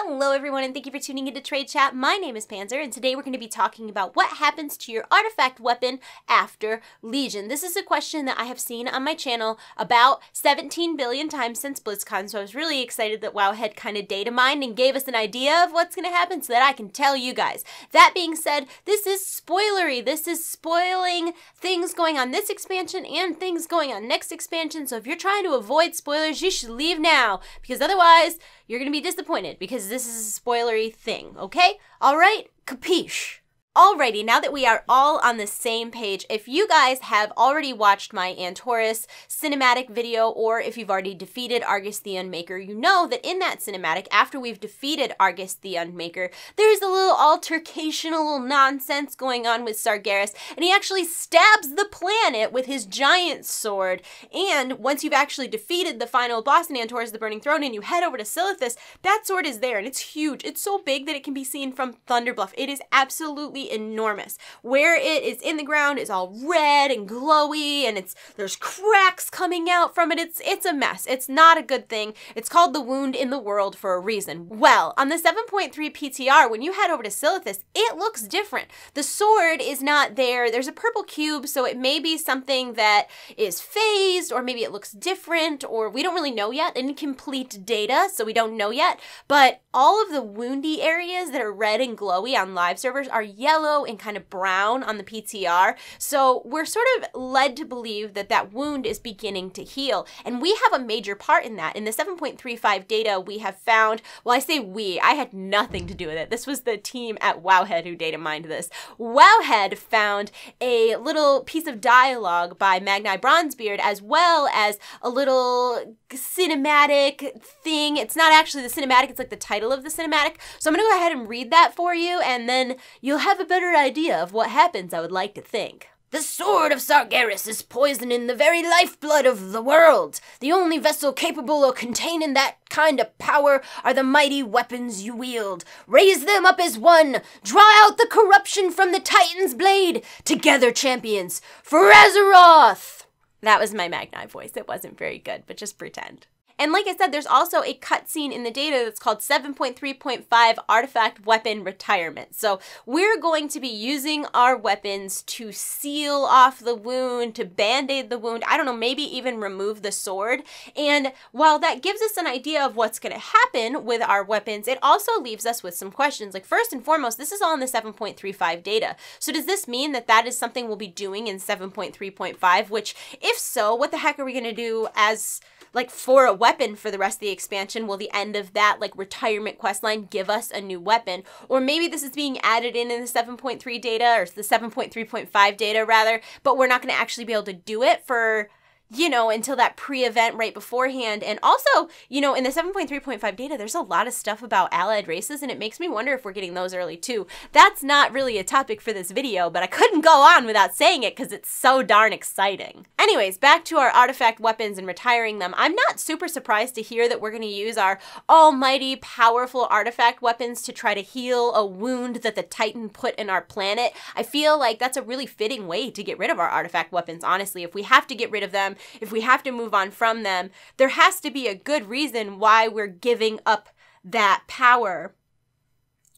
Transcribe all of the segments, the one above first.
Hello everyone, and thank you for tuning into TradeChat. My name is Panzer, and today we're going to be talking about what happens to your artifact weapon after Legion. This is a question that I have seen on my channel about 17 billion times since BlizzCon, so I was really excited that Wowhead kind of data mined and gave us an idea of what's going to happen so that I can tell you guys. That being said, this is spoilery. This is spoiling things going on this expansion and things going on next expansion, so if you're trying to avoid spoilers, you should leave now, because otherwise you're going to be disappointed because this is a spoilery thing, okay? All right? Capiche? Alrighty, now that we are all on the same page, if you guys have already watched my Antorus cinematic video, or if you've already defeated Argus the Unmaker, you know that in that cinematic, after we've defeated Argus the Unmaker, there's a little altercation, a little nonsense going on with Sargeras, and he actually stabs the planet with his giant sword. And once you've actually defeated the final boss in Antorus the Burning Throne and you head over to Silithus, that sword is there, and it's huge. It's so big that it can be seen from Thunderbluff. It is absolutely enormous. Where it is in the ground is all red and glowy, and there's cracks coming out from it. It's a mess. It's not a good thing. It's called the wound in the world for a reason. Well, on the 7.3 PTR, when you head over to Silithus, it looks different. The sword is not there. There's a purple cube, so it may be something that is phased, or maybe it looks different, or we don't really know yet. Incomplete data, so we don't know yet. But all of the woundy areas that are red and glowy on live servers are yellow and kind of brown on the PTR. So we're sort of led to believe that that wound is beginning to heal. And we have a major part in that. In the 7.35 data, we have found, well, I say we, I had nothing to do with it. This was the team at Wowhead who data mined this. Wowhead found a little piece of dialogue by Magni Bronzebeard, as well as a little cinematic thing. It's not actually the cinematic, it's like the title of the cinematic. So I'm gonna go ahead and read that for you, and then you'll have a better idea of what happens, I would like to think. The sword of Sargeras is poisoning the very lifeblood of the world. The only vessel capable of containing that kind of power are the mighty weapons you wield. Raise them up as one. Draw out the corruption from the Titan's blade. Together, champions, for Azeroth! That was my Magni voice. It wasn't very good, but just pretend. And like I said, there's also a cutscene in the data that's called 7.3.5 Artifact Weapon Retirement. So we're going to be using our weapons to seal off the wound, to band-aid the wound, I don't know, maybe even remove the sword. And while that gives us an idea of what's going to happen with our weapons, it also leaves us with some questions. Like, first and foremost, this is all in the 7.35 data. So does this mean that that is something we'll be doing in 7.3.5? Which, if so, what the heck are we going to do as, like, for a weapon for the rest of the expansion? Will the end of that, like, retirement questline give us a new weapon? Or maybe this is being added in the 7.3 data, or the 7.3.5 data rather, but we're not going to actually be able to do it for, you know, until that pre-event right beforehand. And also, you know, in the 7.3.5 data, there's a lot of stuff about allied races, and it makes me wonder if we're getting those early too. That's not really a topic for this video, but I couldn't go on without saying it because it's so darn exciting. Anyways, back to our artifact weapons and retiring them. I'm not super surprised to hear that we're going to use our almighty powerful artifact weapons to try to heal a wound that the Titan put in our planet. I feel like that's a really fitting way to get rid of our artifact weapons, honestly. If we have to get rid of them, if we have to move on from them, there has to be a good reason why we're giving up that power.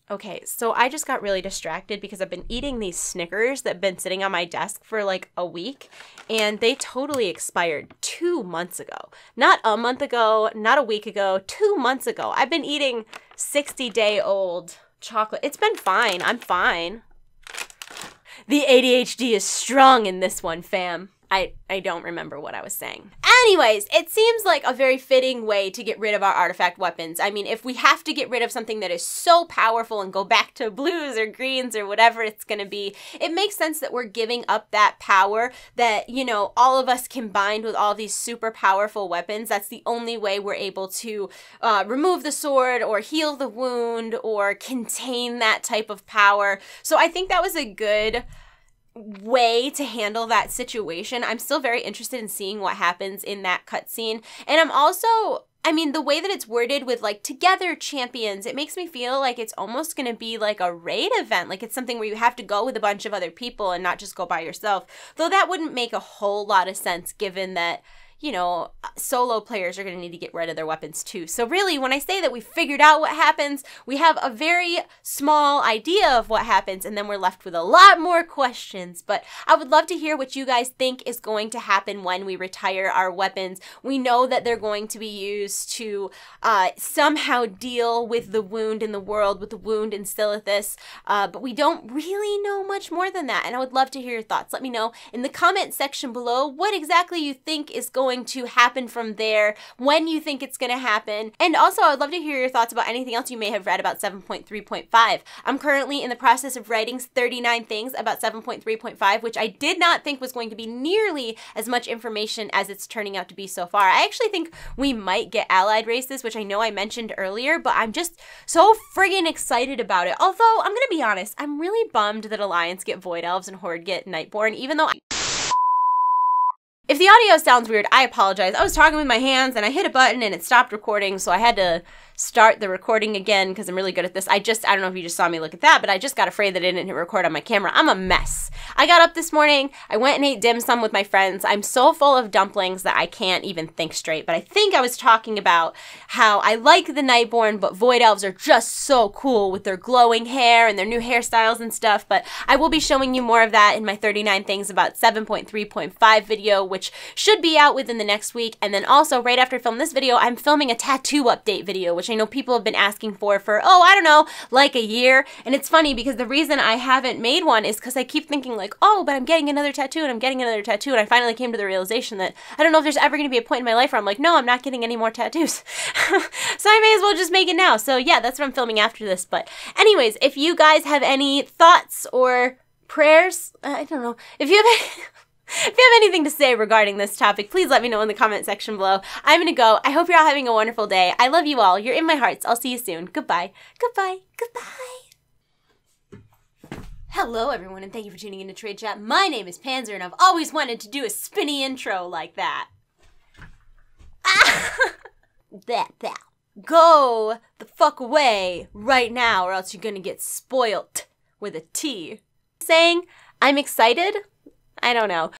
Okay, so I just got really distracted because I've been eating these Snickers that have been sitting on my desk for like a week, and they totally expired 2 months ago. Not a month ago, not a week ago, 2 months ago. I've been eating 60-day-old chocolate. It's been fine. I'm fine. The ADHD is strong in this one, fam. I don't remember what I was saying. Anyways, it seems like a very fitting way to get rid of our artifact weapons. I mean, if we have to get rid of something that is so powerful and go back to blues or greens or whatever it's gonna be, it makes sense that we're giving up that power that, you know, all of us combined with all these super powerful weapons. That's the only way we're able to remove the sword or heal the wound or contain that type of power. So I think that was a good way to handle that situation. I'm still very interested in seeing what happens in that cutscene. And I'm also, I mean, the way that it's worded with like together champions, it makes me feel like it's almost going to be like a raid event. Like it's something where you have to go with a bunch of other people and not just go by yourself. Though that wouldn't make a whole lot of sense given that, you know, solo players are going to need to get rid of their weapons too. So really, when I say that we figured out what happens, we have a very small idea of what happens, and then we're left with a lot more questions. But I would love to hear what you guys think is going to happen when we retire our weapons. We know that they're going to be used to somehow deal with the wound in the world, with the wound in Silithus, but we don't really know much more than that, and I would love to hear your thoughts. Let me know in the comment section below what exactly you think is going to happen from there, when you think it's going to happen, and also I would love to hear your thoughts about anything else you may have read about 7.3.5. I'm currently in the process of writing 39 things about 7.3.5, which I did not think was going to be nearly as much information as it's turning out to be so far. I actually think we might get allied races, which I know I mentioned earlier, but I'm just so friggin' excited about it. Although, I'm gonna be honest, I'm really bummed that Alliance get Void Elves and Horde get Nightborn, even though if the audio sounds weird, I apologize. I was talking with my hands and I hit a button and it stopped recording, so I had to start the recording again because I'm really good at this. I don't know if you just saw me look at that, but I just got afraid that I didn't hit record on my camera. I'm a mess. I got up this morning, I went and ate dim sum with my friends. I'm so full of dumplings that I can't even think straight, but I think I was talking about how I like the Nightborn, but Void Elves are just so cool with their glowing hair and their new hairstyles and stuff, but I will be showing you more of that in my 39 things about 7.3.5 video, which should be out within the next week. And then also, right after I film this video, I'm filming a tattoo update video, which I know people have been asking for, oh, I don't know, like a year. And it's funny because the reason I haven't made one is because I keep thinking like, oh, but I'm getting another tattoo and I'm getting another tattoo. And I finally came to the realization that I don't know if there's ever going to be a point in my life where I'm like, no, I'm not getting any more tattoos. So I may as well just make it now. So yeah, that's what I'm filming after this. But anyways, if you guys have any thoughts or prayers, I don't know, if you have if you have anything to say regarding this topic, please let me know in the comment section below. I'm gonna go. I hope you're all having a wonderful day. I love you all. You're in my hearts. I'll see you soon. Goodbye. Goodbye. Goodbye. Hello, everyone, and thank you for tuning in to Trade Chat. My name is Panzer, and I've always wanted to do a spinny intro like that. That. Go the fuck away right now, or else you're gonna get spoilt with a T. Saying I'm excited? I don't know.